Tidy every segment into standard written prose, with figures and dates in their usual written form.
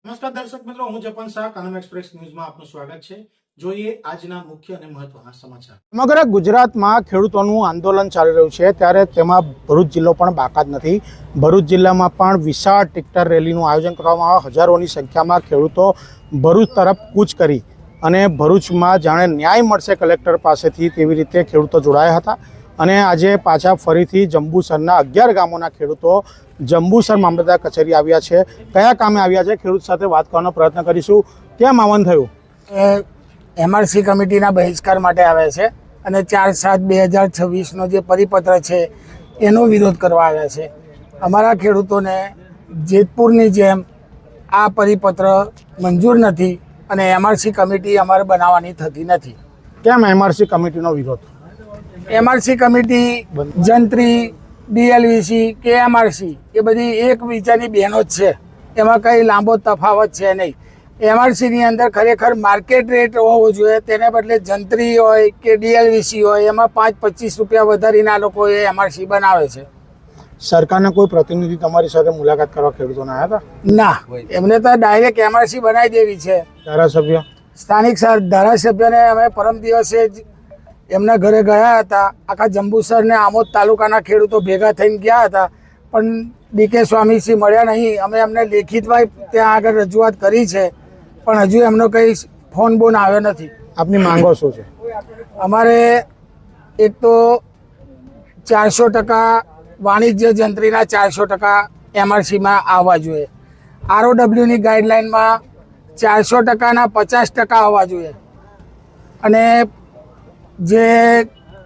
નમસ્કાર દર્શક મિત્રો, હું જપન શાહ, કાનમ એક્સપ્રેસ ન્યૂઝમાં આપનું સ્વાગત છે। જોઈએ આજના મુખ્ય અને મહત્વના સમાચાર। સમગ્ર ગુજરાતમાં ખેડૂતોનું આંદોલન ચાલી રહ્યું છે, ત્યારે તેમાં ભરૂચ જિલ્લો પણ બાકાત નથી। ભરૂચ જિલ્લામાં પણ વિશાળ ટ્રેક્ટર રેલીનું આયોજન કરવામાં આવ્યું। હજારોની સંખ્યામાં ખેડૂતો ભરૂચ તરફ કૂચ કરી અને ભરૂચમાં જાણે ન્યાય મળશે કલેક્ટર પાસેથી તેવી રીતે ખેડૂતો જોડાયા હતા અને આજે પાછા ફરીથી જંબુસરના 11 ગામોના ખેડૂતો જંબુસર મામલતદાર કચેરી આવ્યા છે। કયા કામે આવ્યા છે, ખેડૂત સાથે વાત કરવાનો પ્રયત્ન કરીશું। કેમ આમંત્રણ થયું? એમઆરસી કમિટીના બહિષ્કાર માટે આવ્યા છે અને 4/7/2026નો જે પરિપત્ર છે એનો વિરોધ કરવા આવ્યા છે। અમારા ખેડૂતોને જેતપુરની જેમ આ પરિપત્ર મંજૂર નથી અને એમઆરસી કમિટી અમારે બનાવવાની થતી નથી। કેમ એમઆરસી કમિટીનો વિરોધ? એમઆરસી કમિટી જંત્રી, ડીએલવીસી કે એમઆરસી એ બધી એક બીજાની બહેનો જ છે, એમાં કંઈ લાંબો તફાવત છે નહીં। એમઆરસીની અંદર ખરેખર માર્કેટ રેટ હોવો જોઈએ, તેને બદલે જંત્રી હોય કે ડીએલવીસી હોય એમાં 5-25 રૂપિયા વધારીને આ લોકો એ એમઆરસી બનાવે છે। સરકારના કોઈ પ્રતિનિધિ તમારી સાથે મુલાકાત કરવા ખેડૂતોને આવ્યા હતા? ના, એમને તો ડાયરેક્ટ એમઆરસી બનાવી દેવી છે। ધારાસભ્ય, સ્થાનિક ધારાસભ્યને અમે પરમ દિવસે જ એમના ઘરે ગયા હતા। આખા જંબુસર ને આમોદ તાલુકાના ખેડૂતો ભેગા થઈને ગયા હતા, પણ ડીકે સ્વામીશ્રી મળ્યા નહીં। અમે એમને લેખિતમાં ત્યાં આગળ રજૂઆત કરી છે, પણ હજુ એમનો કંઈ ફોન બોન આવ્યો નથી। આપની માંગો શું છે? અમારે એક તો 400% વાણિજ્ય જંત્રીના 400% એમઆરસીમાં આવવા જોઈએ। આરઓડબ્લ્યુની ગાઈડલાઇનમાં 400%ના 50% આવવા જોઈએ અને જે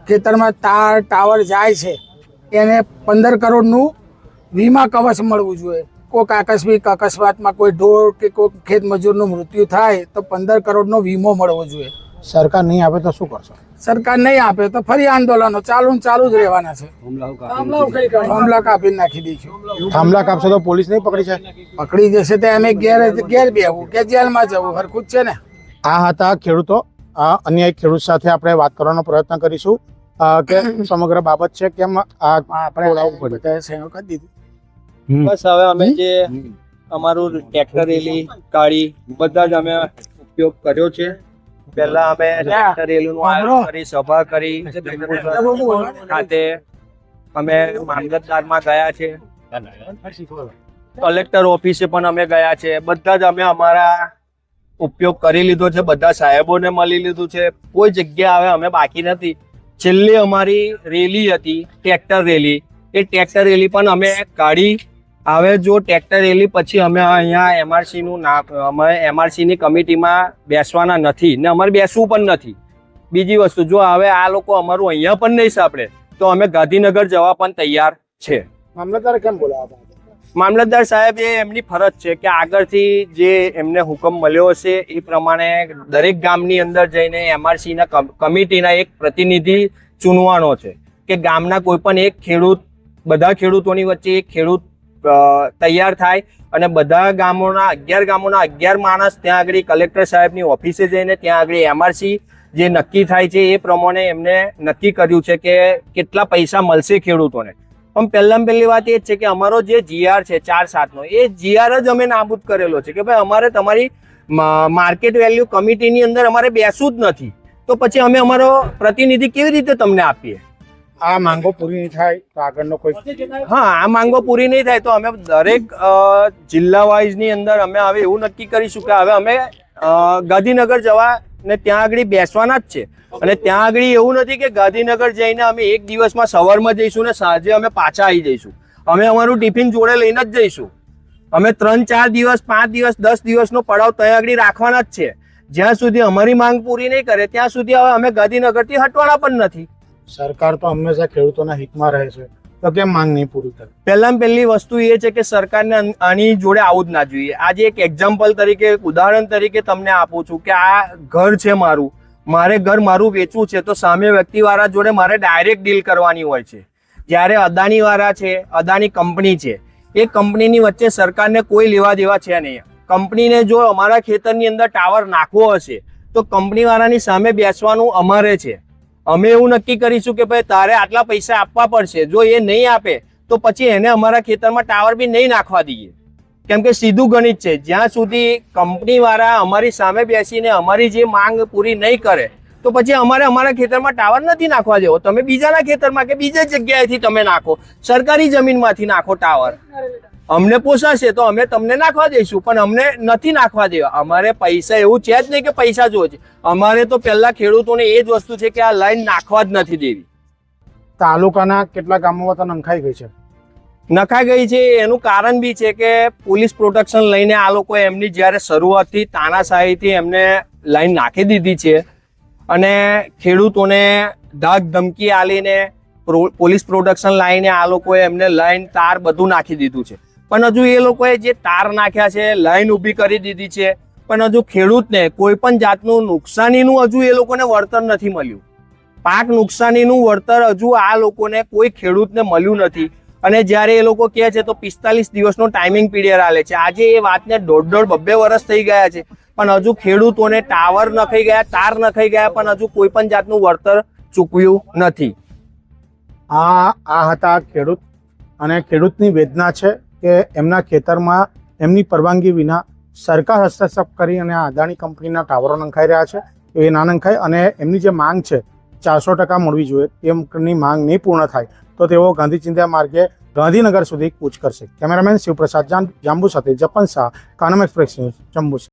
ખેતરમાં તાર ટાવર જાય છે એને 15 કરોડનું વીમા કવચ મળવું જોઈએ। કોઈક આકસ્મિક અકસ્માતમાં કોઈ ઢોર કે કોઈ ખેત મજૂરનું મૃત્યુ થાય તો 15 કરોડનો વીમો મળવો જોઈએ। સરકાર નહીં આપે તો શું કરશો? સરકાર નહીં આપે તો ફરી આંદોલનો ચાલુ જ રહેવાના છે। થાંભલા કાપી નાખી દઈશું। થાંભલા કાપશો તો પોલીસ નહીં પકડી છે? પકડી જશે તો અમે ઘેર બેહવું કે જેલમાં જવું, હરખું જ છે ને। આ હતા ખેડૂતો। અન્ય એક ખેડૂત સાથે આપણે વાત કરવાનો પ્રયત્ન કરીશું કે સમગ્ર બાબત છે, કેમ આપણે ઓળાવવું પડે। બસ હવે અમે જે અમારું ટ્રેક્ટર રેલી કાઢી બધા જ અમે ઉપયોગ કર્યો છે। પહેલા અમે ટ્રેક્ટર રેલીનું આયોજન કરી, સભા કરી, ખાતે અમે મામલતદારમાં ગયા છે, કલેક્ટર ઓફિસે પણ અમે ગયા છે। બધા જ અમે અમારા ઉપયોગ કરી લીધો છે, બધા સાહેબોને મળી લીધું છે, કોઈ જગ્યા હવે અમે બાકી નથી। છેલ્લી અમારી રેલી હતી ટ્રેક્ટર રેલી, એ ટ્રેક્ટર રેલી પણ અમે કાઢી। હવે જો ટ્રેક્ટર રેલી પછી અમે અહીંયા એમઆરસીની કમિટીમાં બેસવાના નથી ને અમારે બેસવું પણ નથી। બીજી વસ્તુ, જો હવે આ લોકો અમારું અહીંયા પણ નહીં સાંભળે તો અમે ગાંધીનગર જવા પણ તૈયાર છે। મામલતદાર કેમ બોલાવ્યા? મામલતદાર સાહેબ એ એમની ફરજ છે કે આગળથી જે એમને હુકમ મળ્યો હશે એ પ્રમાણે દરેક ગામની અંદર જઈને એમઆરસીના કમિટીના એક પ્રતિનિધિ ચૂનવાનો છે કે ગામના કોઈ પણ એક ખેડૂત, બધા ખેડૂતોની વચ્ચે એક ખેડૂત તૈયાર થાય અને બધા ગામોના 11 માણસ ત્યાં આગળ કલેક્ટર સાહેબની ઓફિસે જઈને ત્યાં આગળ એમઆરસી જે નક્કી થાય છે એ પ્રમાણે એમને નક્કી કર્યું છે કે કેટલા પૈસા મળશે ખેડૂતોને। પણ પહેલી વાત એ જ છે કે અમારો જે જીઆર છે 4/7નો, એ જીઆર જ અમે નાબૂદ કરેલો છે કે ભાઈ અમારે તમારી માર્કેટ વેલ્યુ કમિટીની અંદર અમારે બેસવું જ નથી, તો પછી અમે અમારો પ્રતિનિધિ કેવી રીતે તમને આપીએ? આ માંગો પૂરી નહીં થાય તો આગળનો કોઈ? હા, આ માંગો પૂરી નહીં થાય તો અમે દરેક જિલ્લા વાઇઝની અંદર અમે હવે એવું નક્કી કરીશું કે હવે અમે ગાંધીનગર જવા ને ત્યાં આગળ બેસવાના જ છે। અને ત્યાં આગળ એવું નથી કે ગાંધીનગર જઈને અમે એક દિવસમાં સવારમાં જઈશું ને સાંજે અમે પાછા આવી જઈશું। અમે અમારું ટિફિન જોડે લઈને જ જઈશું। અમે 3-4 દિવસ, 5 દિવસ, 10 દિવસનો પડાવ ત્યાં આગળ રાખવાના જ છે। જ્યાં સુધી અમારી માંગ પૂરી નહીં કરે ત્યાં સુધી હવે અમે ગાંધીનગરથી હટવાના પણ નથી। સરકાર તો હંમેશા ખેડૂતોના હિતમાં રહે છે, તો કેમ માંગ નહીં પૂરી કરે? પહેલી વસ્તુ એ છે કે સરકારને આની જોડે આવું જ ના જોઈએ। આજે એક એક્ઝામ્પલ તરીકે, ઉદાહરણ તરીકે તમને આપું છું કે આ ઘર છે મારું, મારે ઘર મારું વેચવું છે તો સામે વ્યક્તિવાળા જોડે મારે ડાયરેક્ટ ડીલ કરવાની હોય છે। જ્યારે અદાણીવાળા છે, અદાણી કંપની છે, એ કંપનીની વચ્ચે સરકારને કોઈ લેવા દેવા છે નહીં। કંપનીને જો અમારા ખેતરની અંદર ટાવર નાખવો હશે તો કંપનીવાળાની સામે બેસવાનું અમારે છે। અમે એવું નક્કી કરીશું કે ભાઈ તારે આટલા પૈસા આપવા પડશે, જો એ નહીં આપે તો પછી એને અમારા ખેતરમાં ટાવર બી નહીં નાખવા દઈએ। કેમ કે સીધું ગણિત છે, જ્યાં સુધી કંપની વાળા અમારી સામે બેસીને અમારી જે માંગ પૂરી નહીં કરે તો પછી અમારે અમારા ખેતરમાં ટાવર નથી નાખવા દેવો. તમે બીજાના ખેતરમાં કે બીજા જગ્યાએથી તમે નાખો, સરકારી જમીનમાંથી નાખો ટાવર. અમને પોસાશે તો અમે તમને નાખવા દઈશું, પણ અમને નથી નાખવા દેવા. અમારે પૈસા એવું છે જ નહીં કે પૈસા જોવે છે. અમારે તો પહેલા ખેડૂતોને એ જ વસ્તુ છે કે આ લાઈન નાખવા જ નથી દેવી. તાલુકાના કેટલા ગામોમાં તો નંખાઈ ગઈ છે. નખાઈ ગઈ છે એનું કારણ બી છે કે પોલીસ પ્રોટેક્શન લઈને આ લોકો એમની જ્યારે શરૂઆતથી તાનાશાહીથી એમને લાઈન નાખી દીધી છે અને ખેડૂતોને ધાક ધમકી આલીને પોલીસ પ્રોટેક્શન લાઈને આ લોકોએ એમને લાઈન તાર બધું નાખી દીધું છે. પણ હજુ એ લોકોએ જે તાર નાખ્યા છે, લાઈન ઊભી કરી દીધી છે, પણ હજુ ખેડૂતને કોઈ પણ જાતનું નુકસાનીનું હજુ એ લોકોને વળતર નથી મળ્યું. પાક નુકસાનીનું વળતર હજુ આ લોકોને કોઈ ખેડૂતને મળ્યું નથી. અને જ્યારે એ લોકો કહે છે તો 45 દિવસનો ટાઈમિંગ પીરિયડ આલે છે. આજે એ વાતને 1.5-2 વર્ષ થઈ ગયા છે, પણ હજુ ખેડૂતોને ટાવર નખાઈ ગયા, તાર નખાઈ ગયા, પણ હજુ કોઈ પણ જાતનું વળતર ચૂકવ્યું નથી. આ હતા ખેડૂત, અને ખેડૂતની વેદના છે કે એમના ખેતરમાં એમની પરવાનગી વિના સરકાર હસ્તક્ષેપ કરી અને આ અદાણી કંપનીના ટાવરો નંખાઈ રહ્યા છે. એ ના નંખાય અને એમની જે માંગ છે 400% મળવી જોઈએ, એમની માંગ નહીં પૂર્ણ થાય તો તેઓ ગાંધી ચિંધ્યા માર્ગે ગાંધીનગર સુધી કૂચ કરશે. કેમેરામેન શિવપ્રસાદ જાંબુ સાથે જપન શાહ, કાનમ એક્સપ્રેસ ન્યૂઝ, જંબુ.